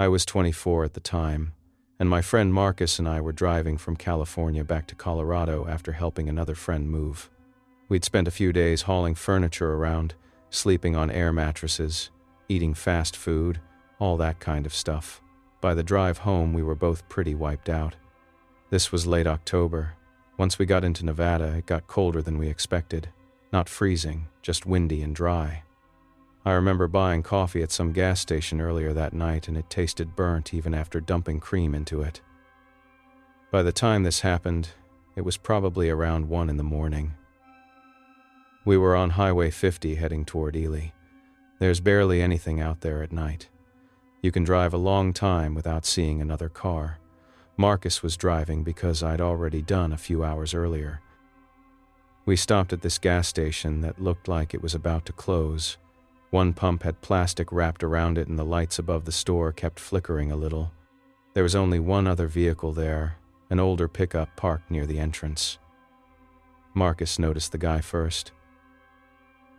I was 24 at the time, and my friend Marcus and I were driving from California back to Colorado after helping another friend move. We'd spent a few days hauling furniture around, sleeping on air mattresses, eating fast food, all that kind of stuff. By the drive home, we were both pretty wiped out. This was late October. Once we got into Nevada, it got colder than we expected. Not freezing, just windy and dry. I remember buying coffee at some gas station earlier that night, and it tasted burnt even after dumping cream into it. By the time this happened, it was probably around 1 in the morning. We were on Highway 50 heading toward Ely. There's barely anything out there at night. You can drive a long time without seeing another car. Marcus was driving because I'd already done a few hours earlier. We stopped at this gas station that looked like it was about to close. One pump had plastic wrapped around it, and the lights above the store kept flickering a little. There was only one other vehicle there, an older pickup parked near the entrance. Marcus noticed the guy first.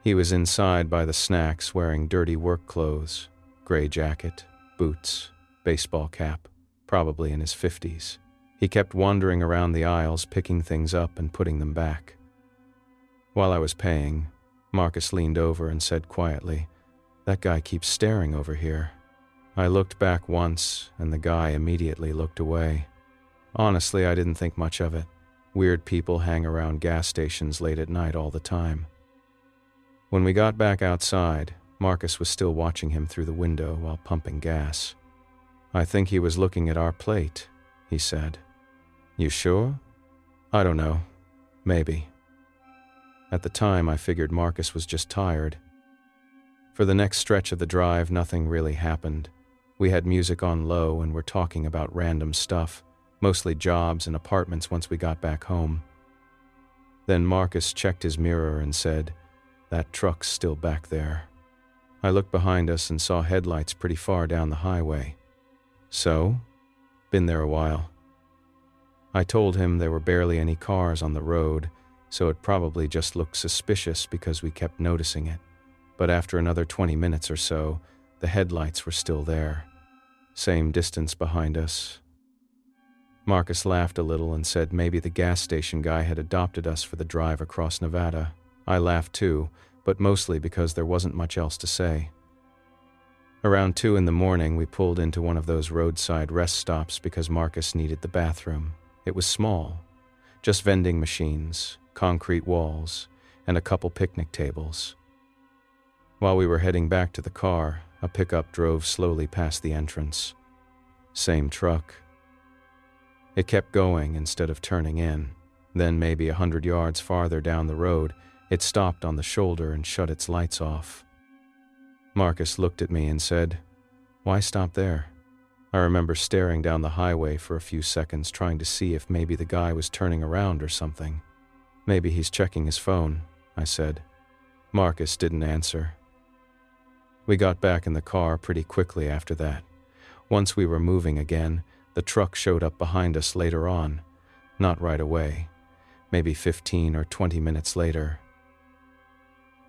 He was inside by the snacks wearing dirty work clothes, gray jacket, boots, baseball cap, probably in his 50s. He kept wandering around the aisles, picking things up and putting them back. While I was paying, Marcus leaned over and said quietly, "That guy keeps staring over here." I looked back once, and the guy immediately looked away. Honestly, I didn't think much of it. Weird people hang around gas stations late at night all the time. When we got back outside, Marcus was still watching him through the window while pumping gas. "I think he was looking at our plate," he said. "You sure?" "I don't know. Maybe." At the time, I figured Marcus was just tired. For the next stretch of the drive, nothing really happened. We had music on low and were talking about random stuff, mostly jobs and apartments once we got back home. Then Marcus checked his mirror and said, "That truck's still back there." I looked behind us and saw headlights pretty far down the highway. "So?" "Been there a while." I told him there were barely any cars on the road, so it probably just looked suspicious because we kept noticing it. But after another 20 minutes or so, the headlights were still there. Same distance behind us. Marcus laughed a little and said maybe the gas station guy had adopted us for the drive across Nevada. I laughed too, but mostly because there wasn't much else to say. Around 2 in the morning, we pulled into one of those roadside rest stops because Marcus needed the bathroom. It was small, just vending machines, concrete walls, and a couple picnic tables. While we were heading back to the car, a pickup drove slowly past the entrance. Same truck. It kept going instead of turning in. Then maybe 100 yards farther down the road, it stopped on the shoulder and shut its lights off. Marcus looked at me and said, "Why stop there?" I remember staring down the highway for a few seconds trying to see if maybe the guy was turning around or something. "Maybe he's checking his phone," I said. Marcus didn't answer. We got back in the car pretty quickly after that. Once we were moving again, the truck showed up behind us later on. Not right away. Maybe 15 or 20 minutes later.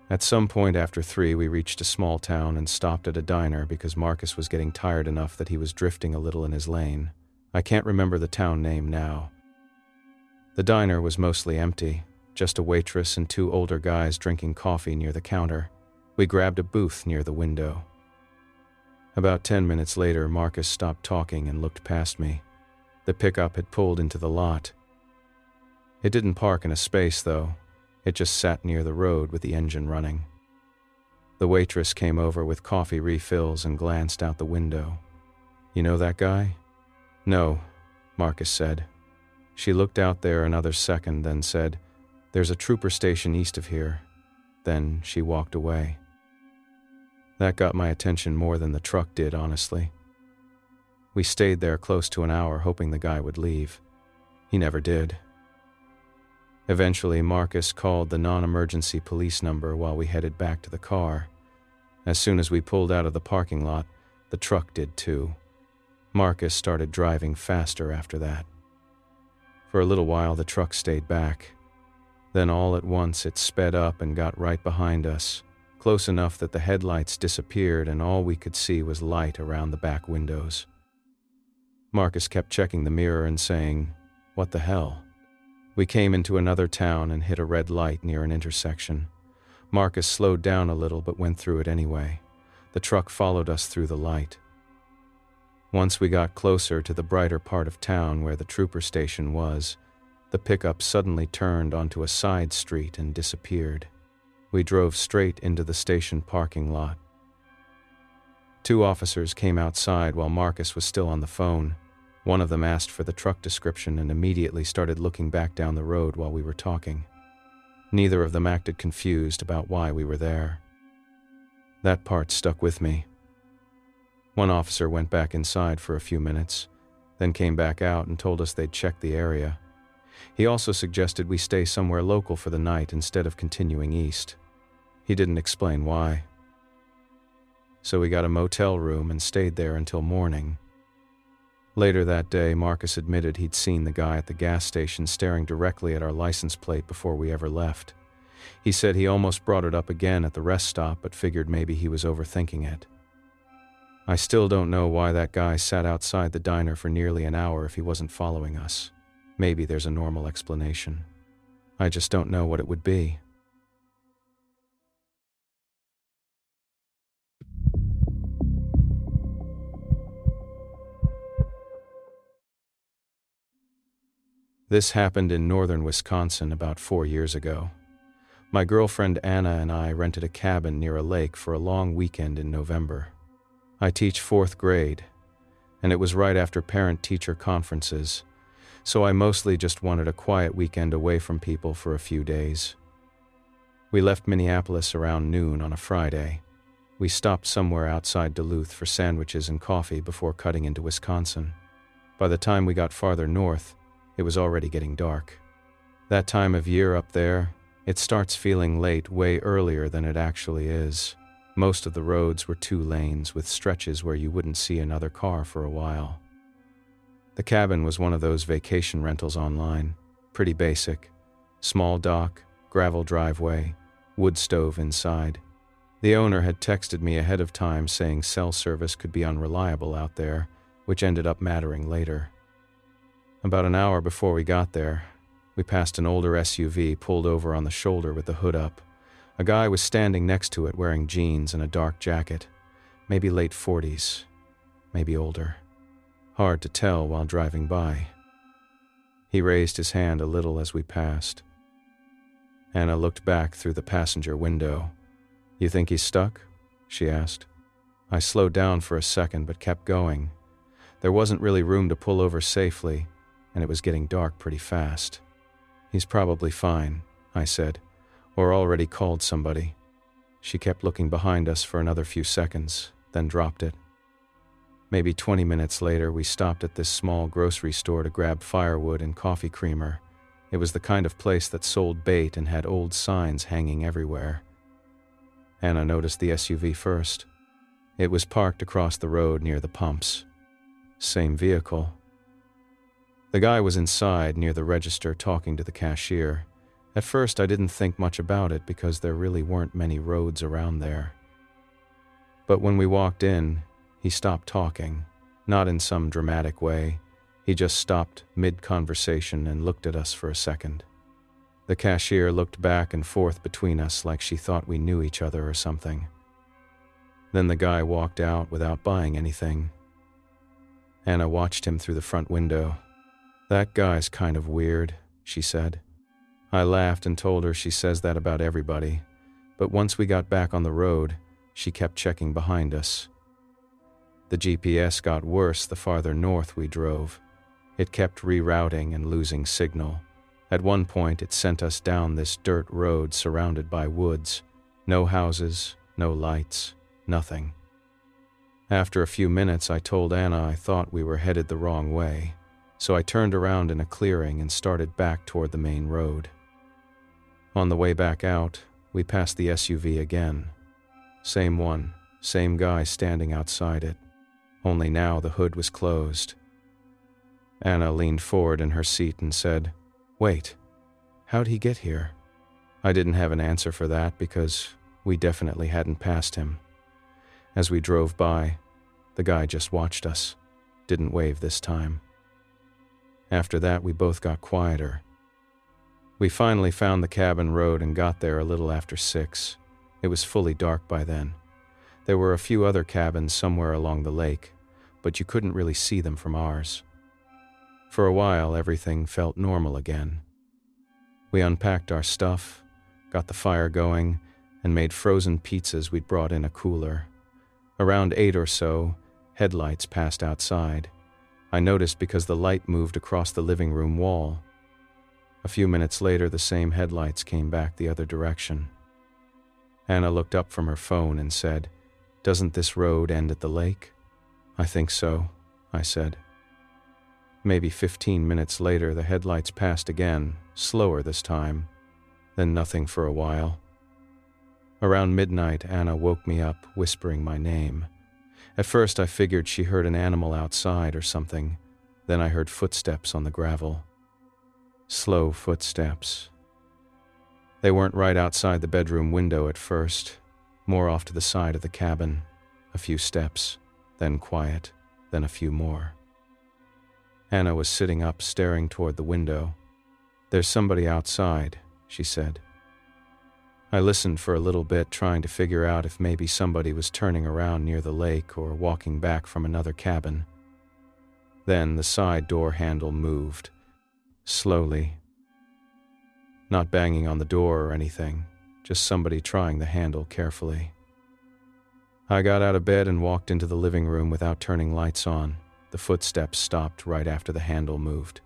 At some point after 3, we reached a small town and stopped at a diner because Marcus was getting tired enough that he was drifting a little in his lane. I can't remember the town name now. The diner was mostly empty, just a waitress and 2 older guys drinking coffee near the counter. We grabbed a booth near the window. About 10 minutes later, Marcus stopped talking and looked past me. The pickup had pulled into the lot. It didn't park in a space, though. It just sat near the road with the engine running. The waitress came over with coffee refills and glanced out the window. "You know that guy?" "No," Marcus said. She looked out there another second, then said, "There's a trooper station east of here." Then she walked away. That got my attention more than the truck did, honestly. We stayed there close to an hour, hoping the guy would leave. He never did. Eventually, Marcus called the non-emergency police number while we headed back to the car. As soon as we pulled out of the parking lot, the truck did too. Marcus started driving faster after that. For a little while, the truck stayed back. Then all at once, it sped up and got right behind us, close enough that the headlights disappeared and all we could see was light around the back windows. Marcus kept checking the mirror and saying, "What the hell?" We came into another town and hit a red light near an intersection. Marcus slowed down a little but went through it anyway. The truck followed us through the light. Once we got closer to the brighter part of town where the trooper station was, the pickup suddenly turned onto a side street and disappeared. We drove straight into the station parking lot. 2 officers came outside while Marcus was still on the phone. One of them asked for the truck description and immediately started looking back down the road while we were talking. Neither of them acted confused about why we were there. That part stuck with me. One officer went back inside for a few minutes, then came back out and told us they'd checked the area. He also suggested we stay somewhere local for the night instead of continuing east. He didn't explain why. So we got a motel room and stayed there until morning. Later that day, Marcus admitted he'd seen the guy at the gas station staring directly at our license plate before we ever left. He said he almost brought it up again at the rest stop but figured maybe he was overthinking it. I still don't know why that guy sat outside the diner for nearly an hour if he wasn't following us. Maybe there's a normal explanation. I just don't know what it would be. This happened in northern Wisconsin about 4 years ago. My girlfriend Anna and I rented a cabin near a lake for a long weekend in November. I teach 4th grade, and it was right after parent-teacher conferences, so I mostly just wanted a quiet weekend away from people for a few days. We left Minneapolis around noon on a Friday. We stopped somewhere outside Duluth for sandwiches and coffee before cutting into Wisconsin. By the time we got farther north, it was already getting dark. That time of year up there, it starts feeling late way earlier than it actually is. Most of the roads were 2 lanes with stretches where you wouldn't see another car for a while. The cabin was one of those vacation rentals online, pretty basic. Small dock, gravel driveway, wood stove inside. The owner had texted me ahead of time saying cell service could be unreliable out there, which ended up mattering later. About an hour before we got there, we passed an older SUV pulled over on the shoulder with the hood up. A guy was standing next to it wearing jeans and a dark jacket, maybe late 40s, maybe older. Hard to tell while driving by. He raised his hand a little as we passed. Anna looked back through the passenger window. "You think he's stuck?" she asked. I slowed down for a second but kept going. There wasn't really room to pull over safely, and it was getting dark pretty fast. "He's probably fine," I said, "or already called somebody." She kept looking behind us for another few seconds, then dropped it. Maybe 20 minutes later, we stopped at this small grocery store to grab firewood and coffee creamer. It was the kind of place that sold bait and had old signs hanging everywhere. Anna noticed the SUV first. It was parked across the road near the pumps. Same vehicle. The guy was inside near the register talking to the cashier. At first I didn't think much about it because there really weren't many roads around there. But when we walked in, he stopped talking, not in some dramatic way. He just stopped mid-conversation and looked at us for a second. The cashier looked back and forth between us like she thought we knew each other or something. Then the guy walked out without buying anything. Anna watched him through the front window. "That guy's kind of weird," she said. I laughed and told her she says that about everybody, but once we got back on the road, she kept checking behind us. The GPS got worse the farther north we drove. It kept rerouting and losing signal. At one point, it sent us down this dirt road surrounded by woods. No houses, no lights, nothing. After a few minutes, I told Anna I thought we were headed the wrong way, so I turned around in a clearing and started back toward the main road. On the way back out, we passed the SUV again. Same one, same guy standing outside it. Only now the hood was closed. Anna leaned forward in her seat and said, "Wait, how'd he get here?" I didn't have an answer for that because We definitely hadn't passed him. As we drove by, the guy just watched us, didn't wave this time. After that, we both got quieter. We finally found the cabin road and got there a little after 6. It was fully dark by then. There were a few other cabins somewhere along the lake, but you couldn't really see them from ours. For a while, everything felt normal again. We unpacked our stuff, got the fire going, and made frozen pizzas we'd brought in a cooler. Around 8 or so, headlights passed outside. I noticed because the light moved across the living room wall. A few minutes later, the same headlights came back the other direction. Anna looked up from her phone and said, "Doesn't this road end at the lake?" "I think so," I said. Maybe 15 minutes later, the headlights passed again, slower this time, then nothing for a while. Around midnight, Anna woke me up, whispering my name. At first, I figured she heard an animal outside or something. Then I heard footsteps on the gravel. Slow footsteps. They weren't right outside the bedroom window at first, more off to the side of the cabin. A few steps, then quiet, then a few more. Anna was sitting up, staring toward the window. "There's somebody outside," she said. I listened for a little bit, trying to figure out if maybe somebody was turning around near the lake or walking back from another cabin. Then the side door handle moved, slowly. Not banging on the door or anything, just somebody trying the handle carefully. I got out of bed and walked into the living room without turning lights on. The footsteps stopped right after the handle moved.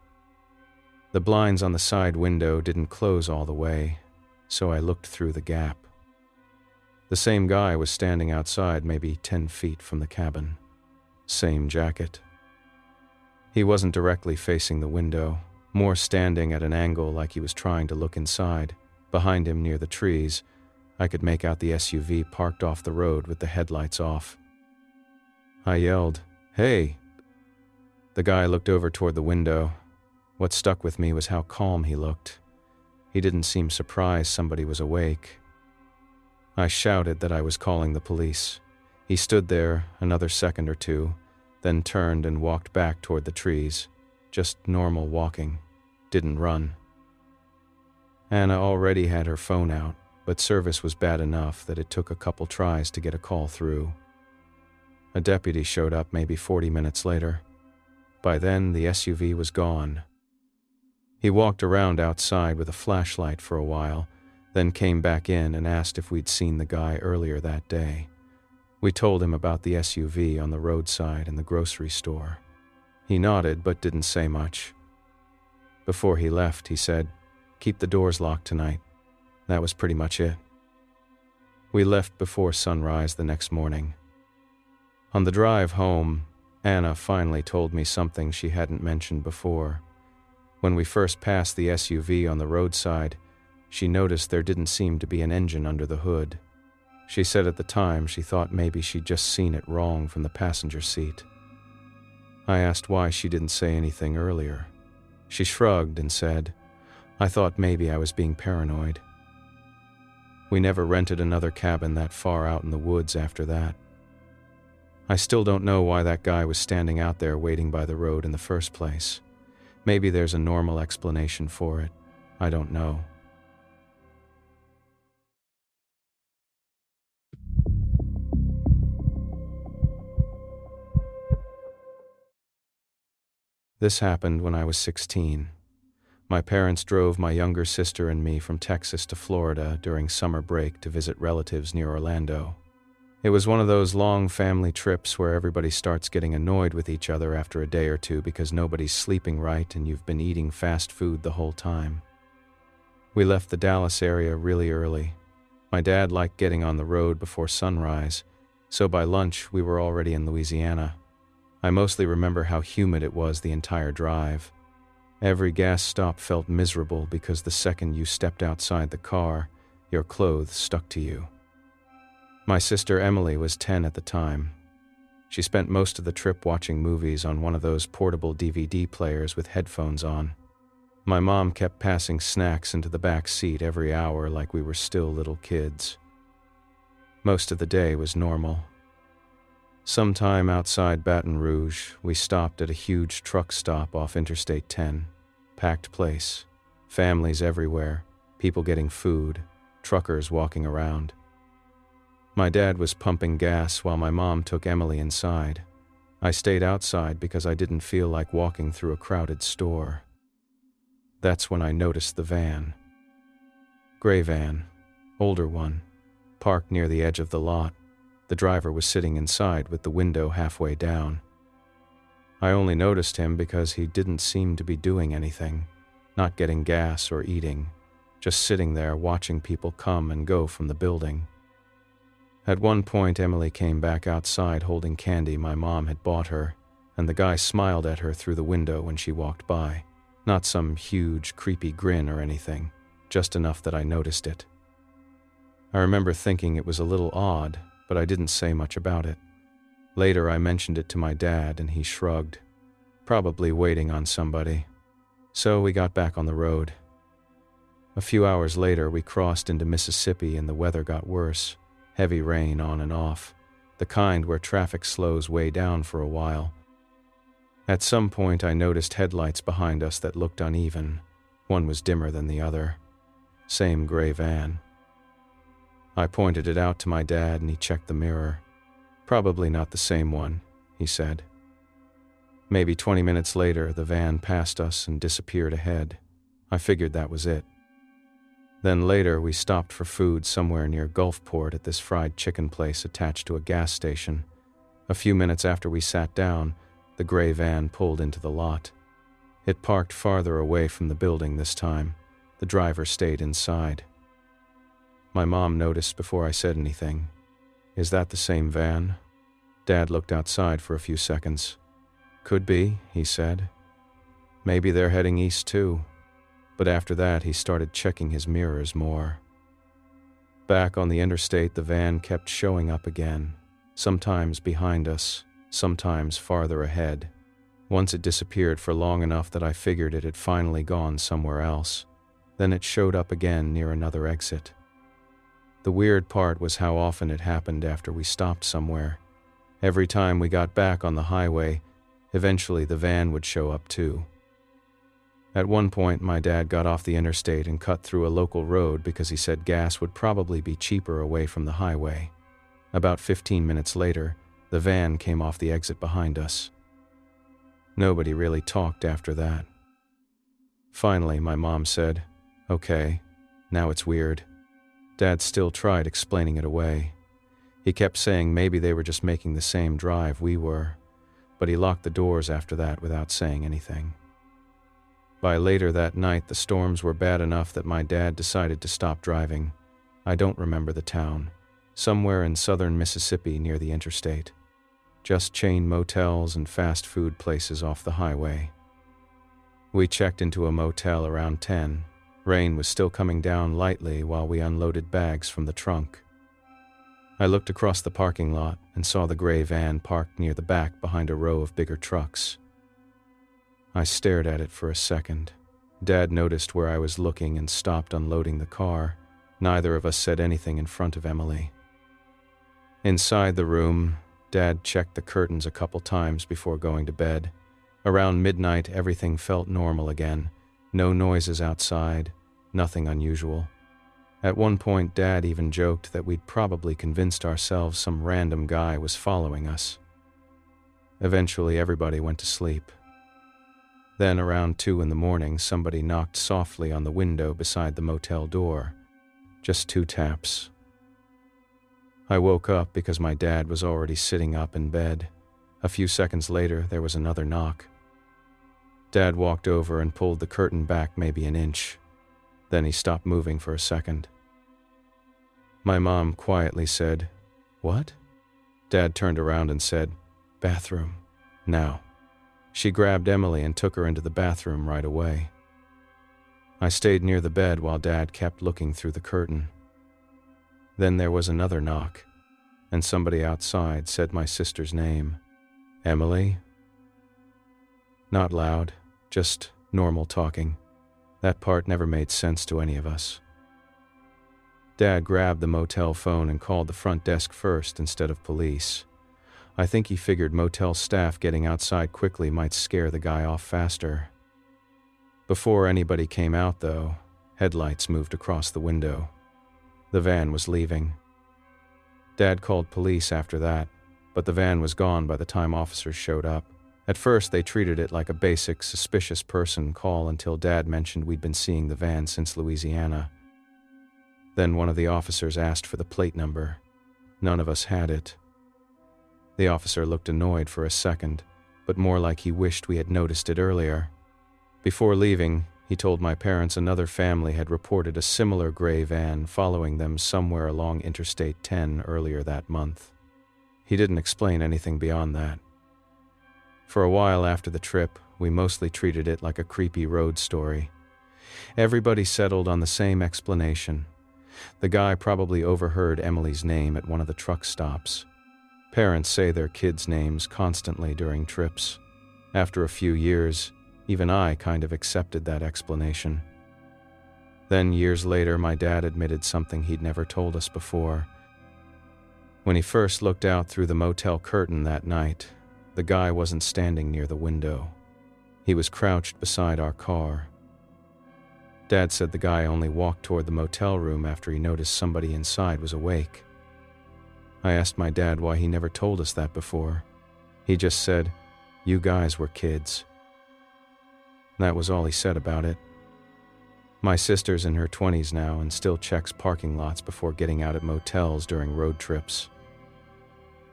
The blinds on the side window didn't close all the way, so I looked through the gap. The same guy was standing outside, maybe 10 feet from the cabin. Same jacket. He wasn't directly facing the window, more standing at an angle like he was trying to look inside. Behind him, near the trees, I could make out the SUV parked off the road with the headlights off. I yelled, "Hey!" The guy looked over toward the window. What stuck with me was how calm he looked. He didn't seem surprised somebody was awake. I shouted that I was calling the police. He stood there another second or two, then turned and walked back toward the trees. Just normal walking. Didn't run. Anna already had her phone out, but service was bad enough that it took a couple tries to get a call through. A deputy showed up maybe 40 minutes later. By then, the SUV was gone. He walked around outside with a flashlight for a while, then came back in and asked if we'd seen the guy earlier that day. We told him about the SUV on the roadside and the grocery store. He nodded but didn't say much. Before he left, he said, "Keep the doors locked tonight." That was pretty much it. We left before sunrise the next morning. On the drive home, Anna finally told me something she hadn't mentioned before. When we first passed the SUV on the roadside, she noticed there didn't seem to be an engine under the hood. She said at the time she thought maybe she'd just seen it wrong from the passenger seat. I asked why she didn't say anything earlier. She shrugged and said, "I thought maybe I was being paranoid." We never rented another cabin that far out in the woods after that. I still don't know why that guy was standing out there waiting by the road in the first place. Maybe there's a normal explanation for it. I don't know. This happened when I was 16. My parents drove my younger sister and me from Texas to Florida during summer break to visit relatives near Orlando. It was one of those long family trips where everybody starts getting annoyed with each other after a day or two because nobody's sleeping right and you've been eating fast food the whole time. We left the Dallas area really early. My dad liked getting on the road before sunrise, so by lunch we were already in Louisiana. I mostly remember how humid it was the entire drive. Every gas stop felt miserable because the second you stepped outside the car, your clothes stuck to you. My sister Emily was 10 at the time. She spent most of the trip watching movies on one of those portable DVD players with headphones on. My mom kept passing snacks into the back seat every hour like we were still little kids. Most of the day was normal. Sometime outside Baton Rouge, we stopped at a huge truck stop off Interstate 10. Packed place. Families everywhere. People getting food. Truckers walking around. My dad was pumping gas while my mom took Emily inside. I stayed outside because I didn't feel like walking through a crowded store. That's when I noticed the van. Gray van. Older one. Parked near the edge of the lot. The driver was sitting inside with the window halfway down. I only noticed him because he didn't seem to be doing anything, not getting gas or eating, just sitting there watching people come and go from the building. At one point, Emily came back outside holding candy my mom had bought her, and the guy smiled at her through the window when she walked by. Not some huge, creepy grin or anything, just enough that I noticed it. I remember thinking it was a little odd, but I didn't say much about it. Later, I mentioned it to my dad, and he shrugged, probably waiting on somebody. So we got back on the road. A few hours later, we crossed into Mississippi and the weather got worse. Heavy rain on and off, the kind where traffic slows way down for a while. At some point, I noticed headlights behind us that looked uneven. One was dimmer than the other. Same gray van. I pointed it out to my dad and he checked the mirror. Probably not the same one, he said. Maybe 20 minutes later, the van passed us and disappeared ahead. I figured that was it. Then later, we stopped for food somewhere near Gulfport at this fried chicken place attached to a gas station. A few minutes after we sat down, the gray van pulled into the lot. It parked farther away from the building this time. The driver stayed inside. My mom noticed before I said anything. "Is that the same van?" Dad looked outside for a few seconds. "Could be," he said. "Maybe they're heading east too." But after that, he started checking his mirrors more. Back on the interstate, the van kept showing up again, sometimes behind us, sometimes farther ahead. Once it disappeared for long enough that I figured it had finally gone somewhere else. Then it showed up again near another exit. The weird part was how often it happened after we stopped somewhere. Every time we got back on the highway, eventually the van would show up too. At one point, my dad got off the interstate and cut through a local road because he said gas would probably be cheaper away from the highway. About 15 minutes later, the van came off the exit behind us. Nobody really talked after that. Finally, my mom said, "Okay, now it's weird." Dad still tried explaining it away. He kept saying maybe they were just making the same drive we were, but he locked the doors after that without saying anything. By later that night, the storms were bad enough that my dad decided to stop driving. I don't remember the town. Somewhere in southern Mississippi near the interstate. Just chain motels and fast food places off the highway. We checked into a motel around 10. Rain was still coming down lightly while we unloaded bags from the trunk. I looked across the parking lot and saw the gray van parked near the back behind a row of bigger trucks. I stared at it for a second. Dad noticed where I was looking and stopped unloading the car. Neither of us said anything in front of Emily. Inside the room, Dad checked the curtains a couple times before going to bed. Around midnight, everything felt normal again. No noises outside, nothing unusual. At one point, Dad even joked that we'd probably convinced ourselves some random guy was following us. Eventually, everybody went to sleep. Then, around 2 in the morning, somebody knocked softly on the window beside the motel door. Just 2 taps. I woke up because my dad was already sitting up in bed. A few seconds later, there was another knock. Dad walked over and pulled the curtain back maybe an inch. Then he stopped moving for a second. My mom quietly said, "What?" Dad turned around and said, "Bathroom, now." She grabbed Emily and took her into the bathroom right away. I stayed near the bed while Dad kept looking through the curtain. Then there was another knock, and somebody outside said my sister's name. "Emily?" Not loud, just normal talking. That part never made sense to any of us. Dad grabbed the motel phone and called the front desk first instead of police. I think he figured motel staff getting outside quickly might scare the guy off faster. Before anybody came out, though, headlights moved across the window. The van was leaving. Dad called police after that, but the van was gone by the time officers showed up. At first, they treated it like a basic suspicious person call until Dad mentioned we'd been seeing the van since Louisiana. Then one of the officers asked for the plate number. None of us had it. The officer looked annoyed for a second, but more like he wished we had noticed it earlier. Before leaving, he told my parents another family had reported a similar gray van following them somewhere along Interstate 10 earlier that month. He didn't explain anything beyond that. For a while after the trip, we mostly treated it like a creepy road story. Everybody settled on the same explanation. The guy probably overheard Emily's name at one of the truck stops. Parents say their kids' names constantly during trips. After a few years, even I kind of accepted that explanation. Then, years later, my dad admitted something he'd never told us before. When he first looked out through the motel curtain that night, the guy wasn't standing near the window. He was crouched beside our car. Dad said the guy only walked toward the motel room after he noticed somebody inside was awake. I asked my dad why he never told us that before. He just said, "You guys were kids." That was all he said about it. My sister's in her 20s now and still checks parking lots before getting out at motels during road trips.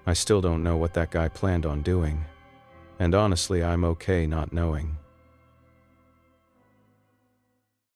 I still don't know what that guy planned on doing, and honestly, I'm okay not knowing.